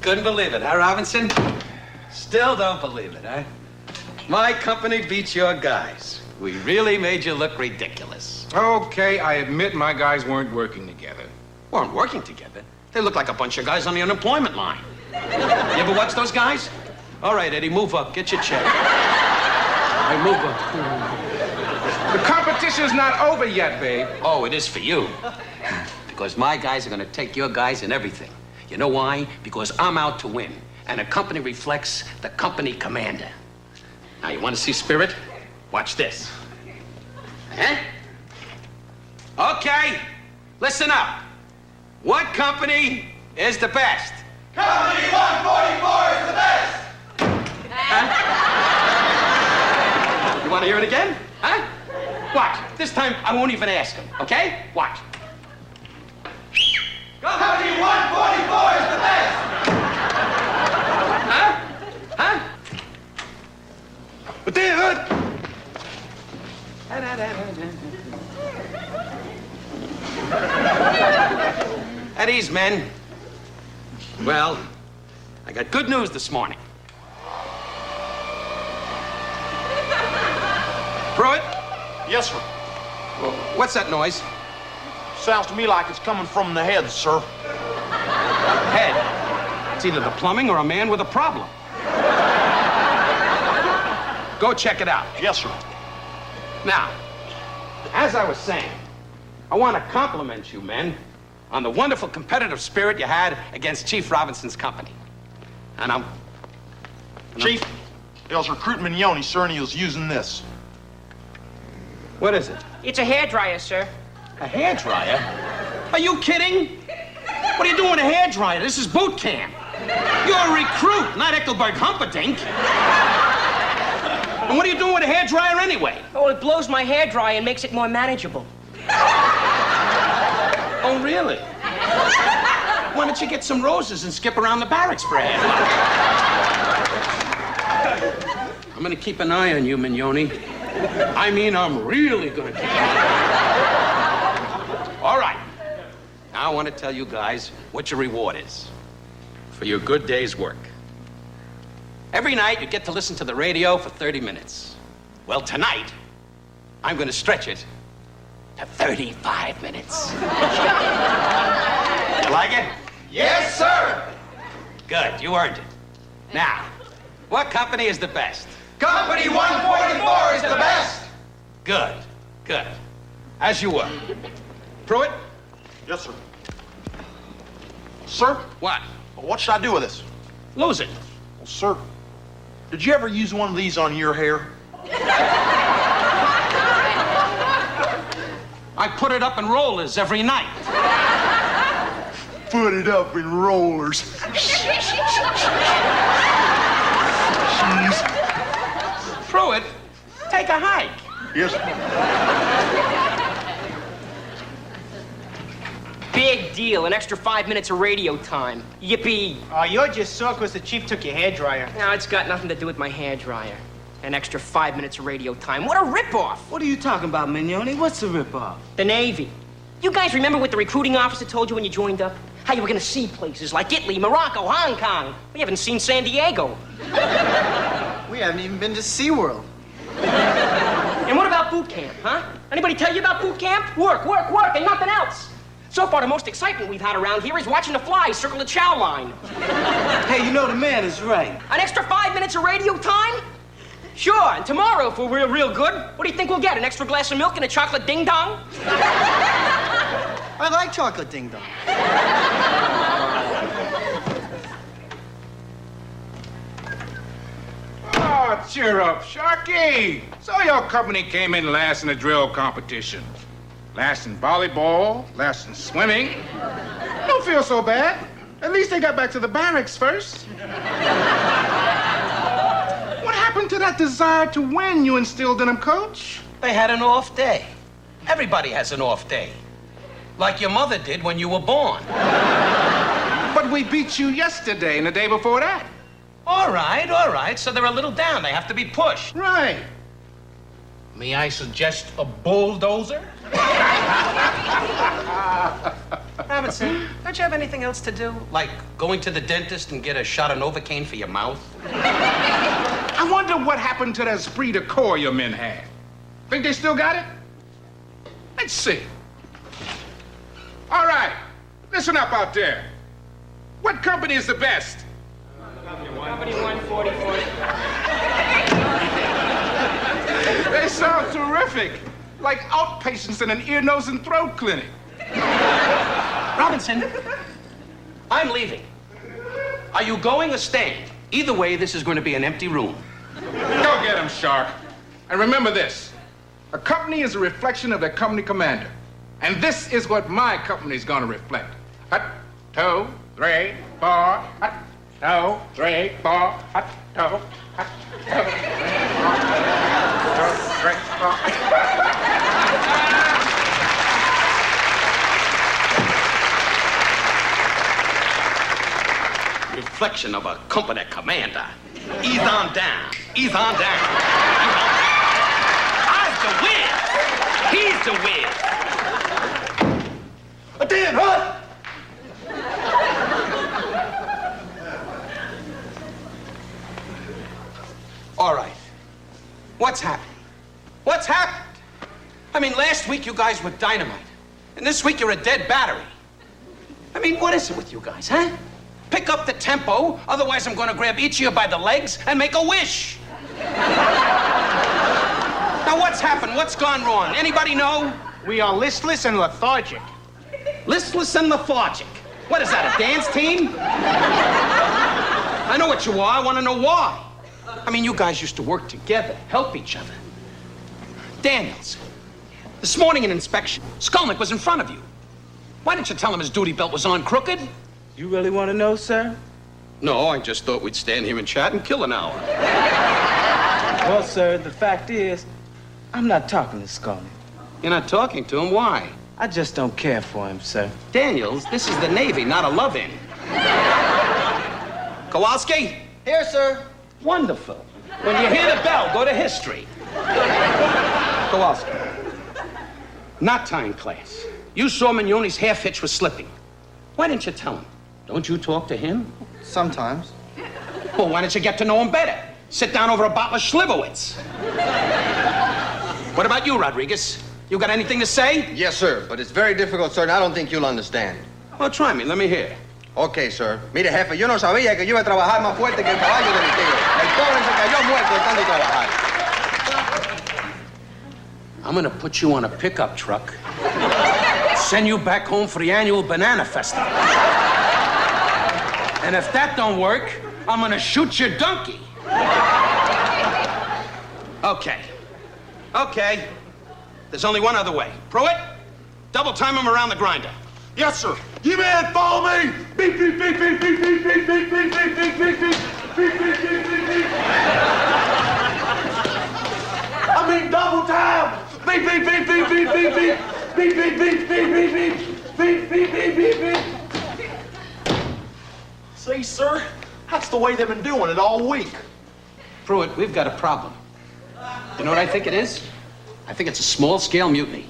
Couldn't believe it, huh, Robinson? Still don't believe it, huh? My company beats your guys. We really made you look ridiculous. Okay, I admit my guys weren't working together. Weren't working together? They look like a bunch of guys on the unemployment line. You ever watch those guys? All right, Eddie, move up. Get your check. Hey, move up. The competition's not over yet, babe. Oh, it is for you. Because my guys are going to take your guys and everything. You know why? Because I'm out to win. And a company reflects the company commander. Now, you want to see spirit? Watch this. Huh? Okay, listen up. What company is the best? Company 144 is the best! Huh? You want to hear it again? Huh? Watch. This time, I won't even ask him, okay? Watch. Company 144 is the best! Huh? Huh? But then, At ease, men. Well, I got good news this morning. Pruitt? Yes, sir. What's that noise? Sounds to me like it's coming from the head, sir. Head. It's either the plumbing or a man with a problem. Go check it out. Yes, sir. Now, as I was saying, I want to compliment you, men, on the wonderful competitive spirit you had against Chief Robinson's company. And Chief, it was recruit Mignone, sir, and he was using this. What is it? It's a hairdryer, sir. A hairdryer? Are you kidding? What are you doing with a hairdryer? This is boot camp. You're a recruit, not Eckelberg Humperdinck. And what are you doing with a hairdryer anyway? Oh, it blows my hairdryer and makes it more manageable. Oh, really? Why don't you get some roses and skip around the barracks for a hairdryer? I'm gonna keep an eye on you, Mignone. I mean, I'm really gonna keep an eye. All right. Now I want to tell you guys what your reward is for your good day's work. Every night you get to listen to the radio for 30 minutes. Well, tonight, I'm going to stretch it to 35 minutes. You like it? Yes, sir! Good, you earned it. Now, what company is the best? Company 144 is the best! Good, good. As you were. Pruitt? Yes, sir. Sir? What? Well, what should I do with this? Lose it. Well, sir, did you ever use one of these on your hair? I put it up in rollers every night. Put it up in rollers. Jeez. Pruitt, take a hike. Yes, sir. Big deal. An extra 5 minutes of radio time. Yippee. Oh, you're just sore because the chief took your hairdryer. No, it's got nothing to do with my hairdryer. An extra 5 minutes of radio time. What a ripoff. What are you talking about, Mignone? What's the ripoff? The Navy. You guys remember what the recruiting officer told you when you joined up? How you were going to see places like Italy, Morocco, Hong Kong. We haven't seen San Diego. We haven't even been to SeaWorld. And what about boot camp, huh? Anybody tell you about boot camp? Work, work, work, and nothing else. So far, the most excitement we've had around here is watching the flies circle the chow line. Hey, you know the man is right. An extra 5 minutes of radio time? Sure, and tomorrow, if we're real good, what do you think we'll get? An extra glass of milk and a chocolate ding-dong? I like chocolate ding dong. Oh, cheer up, Sharkey. So your company came in last in the drill competition. Last in volleyball, last in swimming. Don't feel so bad. At least they got back to the barracks first. What happened to that desire to win you instilled in them, Coach? They had an off day. Everybody has an off day. Like your mother did when you were born. But we beat you yesterday and the day before that. All right. So they're a little down. They have to be pushed. Right. May I suggest a bulldozer? Robinson, don't you have anything else to do? Like going to the dentist and get a shot of Novocaine for your mouth? I wonder what happened to that esprit de corps your men had. Think they still got it? Let's see. All right, listen up out there. What company is the best? Company 144. They sound terrific. Like outpatients in an ear, nose, and throat clinic. Robinson, I'm leaving. Are you going or staying? Either way, this is going to be an empty room. Go get him, Shark. And remember this. A company is a reflection of their company commander. And this is what my company is going to reflect. 1, 2, 3, 4. 1, 2, 3, 4. 1, 2, 1, 2, 3, 4. Reflection of a company commander. Ease on down. Ease on down. I's the whiz. He's the whiz. Dan, huh? All right. What's happening? What's happened? I mean, last week you guys were dynamite. And this week you're a dead battery. I mean, what is it with you guys, huh? Pick up the tempo, otherwise I'm gonna grab each of you by the legs and make a wish. Now what's happened? What's gone wrong? Anybody know? We are listless and lethargic. Listless and lethargic. What is that, a dance team? I know what you are. I want to know why. I mean, you guys used to work together, help each other. Daniels, this morning in inspection, Skolnick was in front of you. Why didn't you tell him his duty belt was on crooked? You really want to know, sir? No, I just thought we'd stand here and chat and kill an hour. Well, sir, the fact is, I'm not talking to Skolnick. You're not talking to him? Why? I just don't care for him, sir. Daniels, this is the Navy, not a love-in. Kowalski? Here, sir. Wonderful. When you hear the bell, go to history. Kowalski. Knot tying class. You saw Mignone's half hitch was slipping. Why didn't you tell him? Don't you talk to him? Sometimes. Well, why don't you get to know him better? Sit down over a bottle of Schlivowitz. What about you, Rodriguez? You got anything to say? Yes, sir, but it's very difficult, sir, and I don't think you'll understand. Well, try me. Let me hear. Okay, sir. Mire, jefe, yo no sabía que yo iba a trabajar más fuerte que el caballo de mi tío. El pobre se cayó muerto de tanto trabajar. I'm gonna put you on a pickup truck, send you back home for the annual banana festival. And if that don't work, I'm gonna shoot your donkey. Okay. Okay. There's only one other way. Pruitt, double time him around the grinder. Yes, sir. You man, follow me. Beep, beep, beep, beep, beep, beep, beep, beep, beep, beep, beep, beep, beep, beep, beep, beep, beep, beep. I mean double time. Beep, beep, beep, beep, beep, beep, beep, beep, beep, beep, beep, beep, beep, beep, beep, beep, beep. See, sir, that's the way they've been doing it all week. Pruitt, we've got a problem. You know what I think it is? I think it's a small-scale mutiny.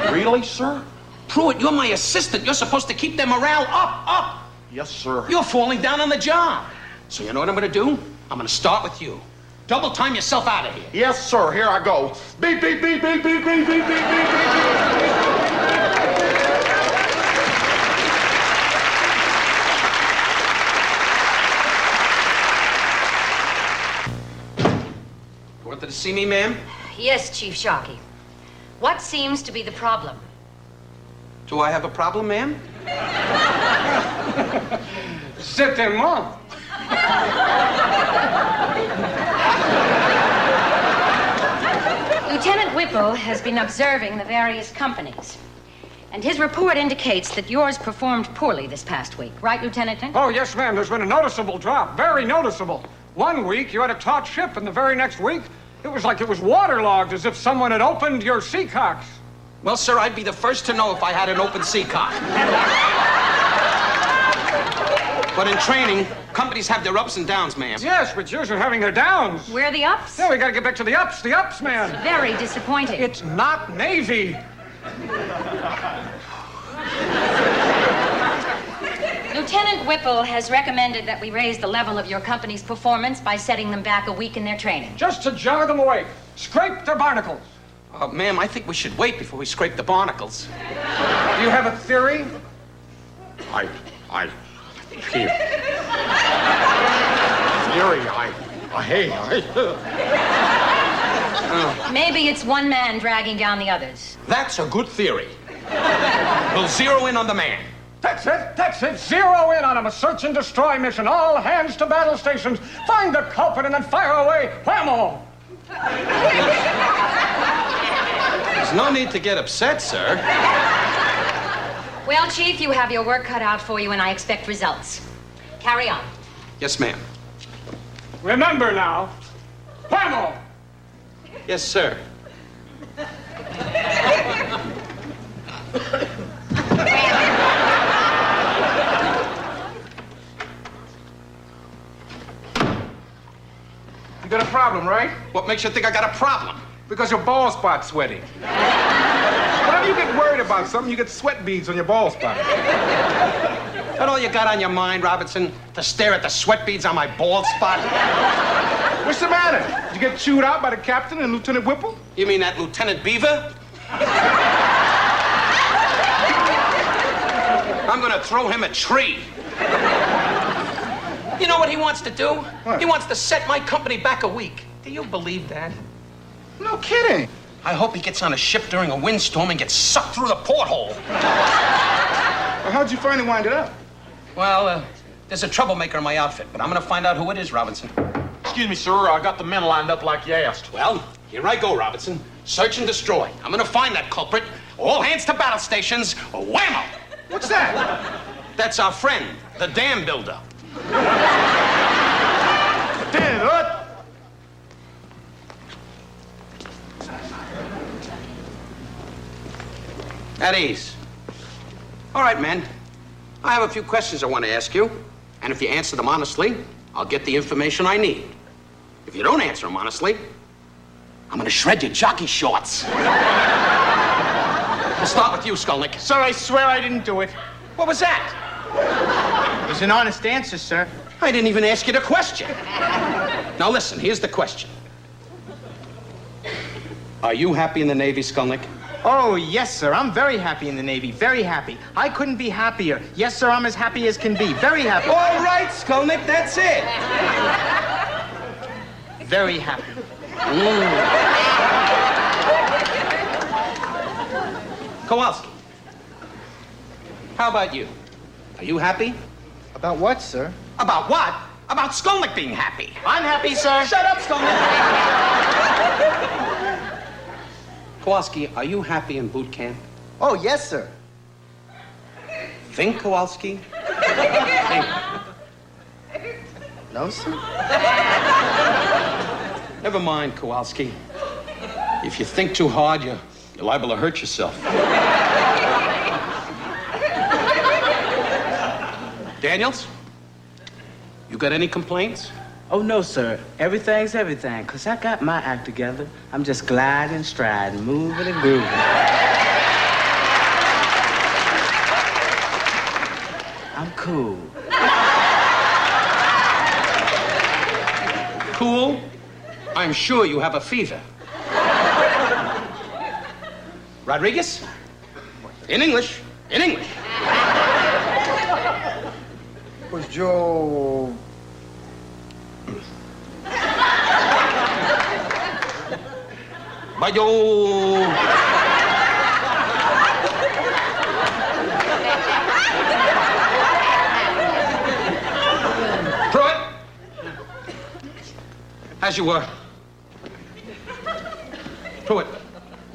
Really, sir? Pruitt, you're my assistant. You're supposed to keep their morale up. Yes, sir. You're falling down on the job. So you know what I'm gonna do? I'm gonna start with you. Double time yourself out of here. Yes, sir. Here I go. Beep, beep, beep, beep, beep, beep, beep, beep, beep, Wanted to see me, ma'am? Yes, Chief Sharkey. What seems to be the problem? Do I have a problem, ma'am? Certainement. Lieutenant Whipple has been observing the various companies. And his report indicates that yours performed poorly this past week. Right, Lieutenant? Oh, yes, ma'am. There's been a noticeable drop. Very noticeable. One week, you had a taut ship, and the very next week, it was like it was waterlogged, as if someone had opened your seacocks. Well, sir, I'd be the first to know if I had an open seacock. But in training, companies have their ups and downs, ma'am. Yes, but yours are having their downs. Where are the ups? Yeah, we gotta get back to the ups, man. Very disappointing. It's not Navy. Lieutenant Whipple has recommended that we raise the level of your company's performance by setting them back a week in their training. Just to jar them awake. Scrape their barnacles. Ma'am, I think we should wait before we scrape the barnacles. Do you have a theory? Here. Theory, Maybe it's one man dragging down the others. That's a good theory. We'll zero in on the man. That's it. Zero in on him. A search and destroy mission. All hands to battle stations. Find the culprit and then fire away. Whammo! There's no need to get upset, sir. Well, Chief, you have your work cut out for you, and I expect results. Carry on. Yes, ma'am. Remember now. Whammo! Yes, sir. You got a problem, right? What makes you think I got a problem? Because your ball spot's sweaty. Whenever you get worried about something, you get sweat beads on your ball spot. That all you got on your mind, Robinson? To stare at the sweat beads on my bald spot? What's the matter? Did you get chewed out by the captain and Lieutenant Whipple? You mean that Lieutenant Beaver? I'm gonna throw him a tree. You know what he wants to do? What? He wants to set my company back a week. Do you believe that? No kidding. I hope he gets on a ship during a windstorm and gets sucked through the porthole. Well, how'd you finally wind it up? Well, there's a troublemaker in my outfit, but I'm gonna find out who it is, Robinson. Excuse me, sir. I got the men lined up like you asked. Well, here I go, Robinson. Search and destroy. I'm gonna find that culprit. All hands to battle stations. Whammo! What's that? That's our friend, the dam builder. Damn, what? At ease. All right, men. I have a few questions I want to ask you. And if you answer them honestly, I'll get the information I need. If you don't answer them honestly, I'm going to shred your jockey shorts. We'll start with you, Skolnick. Sir, I swear I didn't do it. What was that? It was an honest answer, sir. I didn't even ask you the question. Now listen, here's the question. Are you happy in the Navy, Skolnick? Oh, yes, sir. I'm very happy in the Navy. Very happy. I couldn't be happier. Yes, sir, I'm as happy as can be. Very happy. All right, Skolnick, that's it. Very happy. Kowalski, how about you? Are you happy? About what, sir? About what? About Skolnick being happy. I'm happy, sir. Shut up, Skolnick. Kowalski, are you happy in boot camp? Oh, yes, sir. Think, Kowalski. Think. No, sir. Never mind, Kowalski. If you think too hard, you're liable to hurt yourself. Daniels, you got any complaints? Oh, no, sir. Everything's everything, 'cause I got my act together. I'm just gliding, striding, moving and grooving. I'm cool. Cool? I'm sure you have a fever. Rodriguez? In English. In English. Pues yo... Bayo. Pruitt. As you were. Pruitt.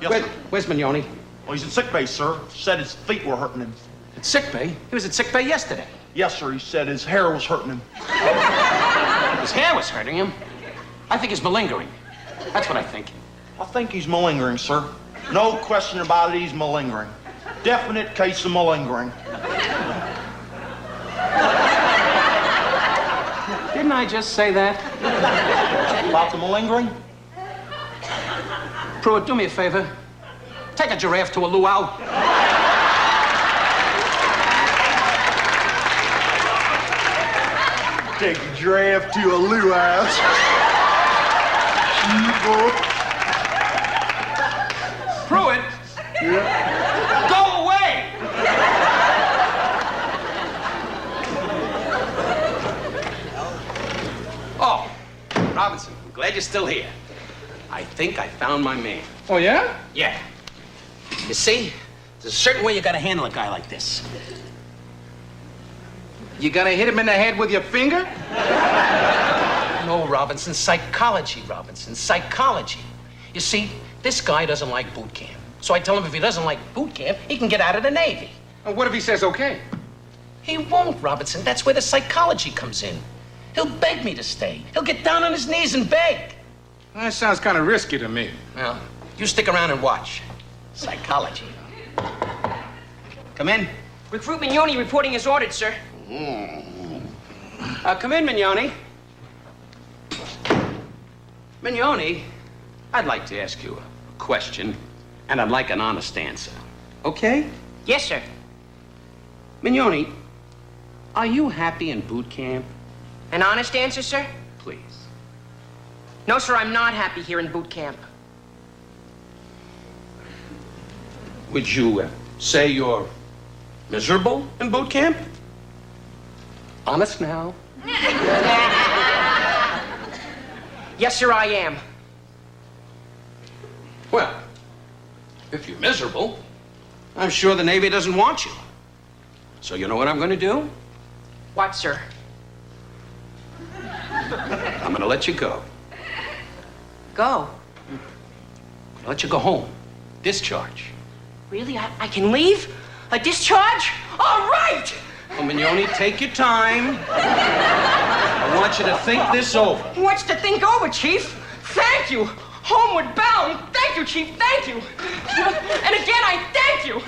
Yes, sir. Where's Mignone? Well, he's in sick bay, sir. Said his feet were hurting him. At sick bay? He was at sick bay yesterday. Yes, sir. He said his hair was hurting him. His hair was hurting him. I think he's malingering. That's what I think. I think he's malingering, sir. No question about it, he's malingering. Definite case of malingering. Didn't I just say that? About the malingering? Pruitt, do me a favor. Take a giraffe to a luau. take a draft to a luau's. Pruitt, Yeah. go away! Oh, Robinson, I'm glad you're still here. I think I found my man. Oh, yeah? Yeah. You see, there's a certain way you gotta handle a guy like this. You gonna hit him in the head with your finger? No, Robinson, psychology, Robinson, psychology. You see, this guy doesn't like boot camp. So I tell him if he doesn't like boot camp, he can get out of the Navy. And what if he says okay? He won't, Robinson. That's where the psychology comes in. He'll beg me to stay. He'll get down on his knees and beg. That sounds kind of risky to me. Well, you stick around and watch. Psychology. Come in. Recruit Mignone reporting as ordered, sir. Come in, Mignone. Mignone, I'd like to ask you a question, and I'd like an honest answer. Okay? Yes, sir. Mignone, are you happy in boot camp? An honest answer, sir? Please. No, sir, I'm not happy here in boot camp. Would you say you're miserable in boot camp? Honest now. Yes, sir, I am. Well, if you're miserable, I'm sure the Navy doesn't want you. So you know what I'm going to do? What, sir? I'm going to let you go. Go. I'll let you go home. Discharge. Really? I can leave? A discharge? All right! Well, Mignone, take your time. I want you to think this over. What's to think over, Chief? Thank you. Homeward bound. Thank you, Chief. Thank you. And again, I thank you.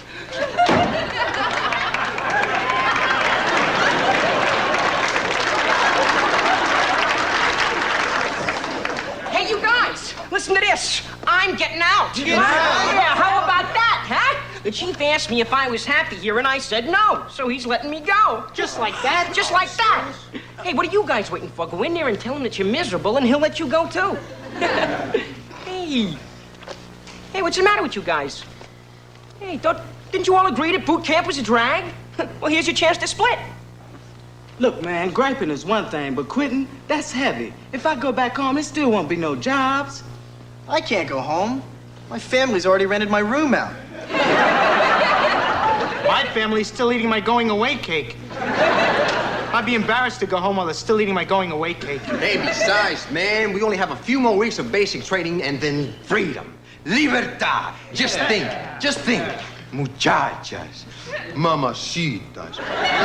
Hey, you guys, listen to this. I'm getting out. Yeah, how about that, huh? The chief asked me if I was happy here, and I said no. So he's letting me go. Just like that? Just like that. Hey, what are you guys waiting for? Go in there and tell him that you're miserable, and he'll let you go, too. Hey. Hey, what's the matter with you guys? Hey, didn't you all agree that boot camp was a drag? Well, here's your chance to split. Look, man, griping is one thing, but quitting, that's heavy. If I go back home, it still won't be no jobs. I can't go home. My family's already rented my room out. My family's still eating my going away cake. I'd be embarrassed to go home while they're still eating my going away cake. Hey, besides, man, we only have a few more weeks of basic training and then freedom. Libertad. Just think. Muchachas. Mamacitas.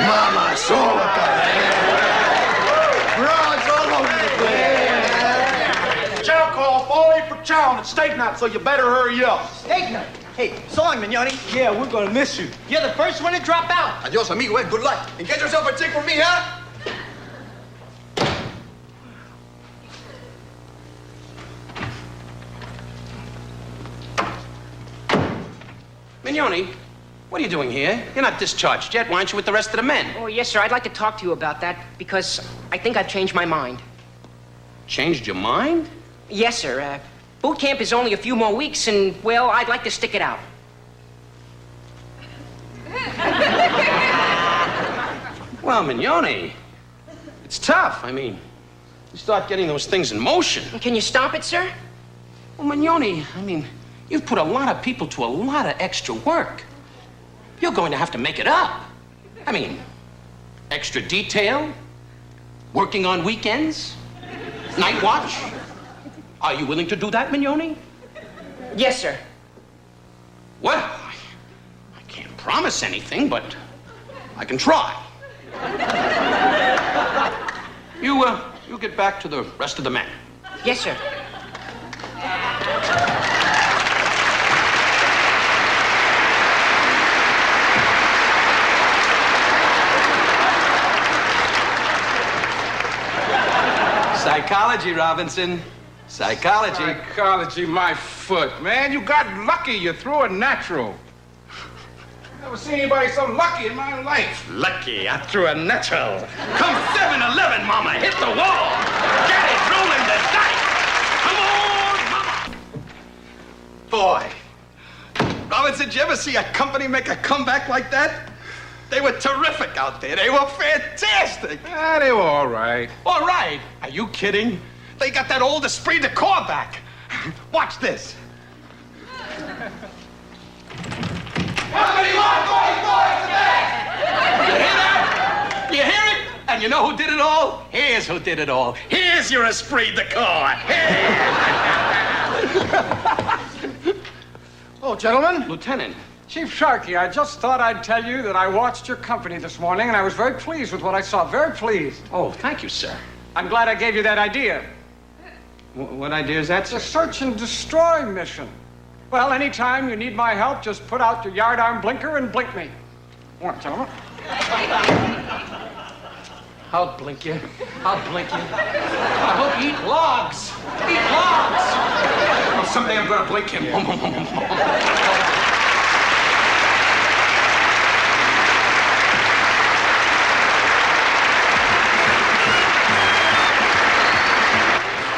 Mamazotas. Bros all over the place. Chow call, fall in for chow, and it's steak night, so you better hurry up. Steak night. Hey, so long, Mignone. Yeah, we're gonna miss you. You're the first one to drop out. Adios, amigo, eh? Good luck. And get yourself a chick for me, huh? Mignone, what are you doing here? You're not discharged yet. Why aren't you with the rest of the men? Oh, yes, sir. I'd like to talk to you about that because I think I've changed my mind. Changed your mind? Yes, sir. Boot camp is only a few more weeks, and, well, I'd like to stick it out. Well, Mignone, it's tough. I mean, you start getting those things in motion. Can you stop it, sir? Well, Mignone, I mean, you've put a lot of people to a lot of extra work. You're going to have to make it up. I mean, extra detail, working on weekends, night watch. Are you willing to do that, Mignone? Yes, sir. Well, I can't promise anything, but I can try. You get back to the rest of the men. Yes, sir. Psychology, Robinson. Psychology. Psychology, my foot. Man, you got lucky. You threw a natural. Never seen anybody so lucky in my life. Lucky, I threw a natural. Come 7-Eleven, Mama, hit the wall. Daddy's rolling the dice. Come on, Mama. Boy. Roberts, did you ever see a company make a comeback like that? They were terrific out there. They were fantastic. Ah, they were all right. All right. Are you kidding? They got that old esprit de corps back. Watch this. Company 144 is the best. You hear that? You hear it? And you know who did it all? Here's who did it all. Here's your esprit de corps. Oh, gentlemen. Lieutenant. Chief Sharkey, I just thought I'd tell you that I watched your company this morning, and I was very pleased with what I saw. Very pleased. Oh, thank you, sir. I'm glad I gave you that idea. What idea is that, The sir? search and destroy mission. Well, anytime you need my help, just put out your yardarm blinker and blink me. All right, gentlemen. I'll blink you. I'll blink you. I hope you eat logs. Eat logs. Well, someday I'm gonna blink him.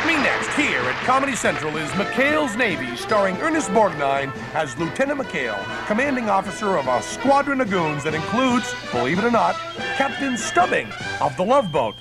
Next here at Comedy Central is McHale's Navy, starring Ernest Borgnine as Lieutenant McHale, commanding officer of a squadron of goons that includes, believe it or not, Captain Stubbing of the Love Boat.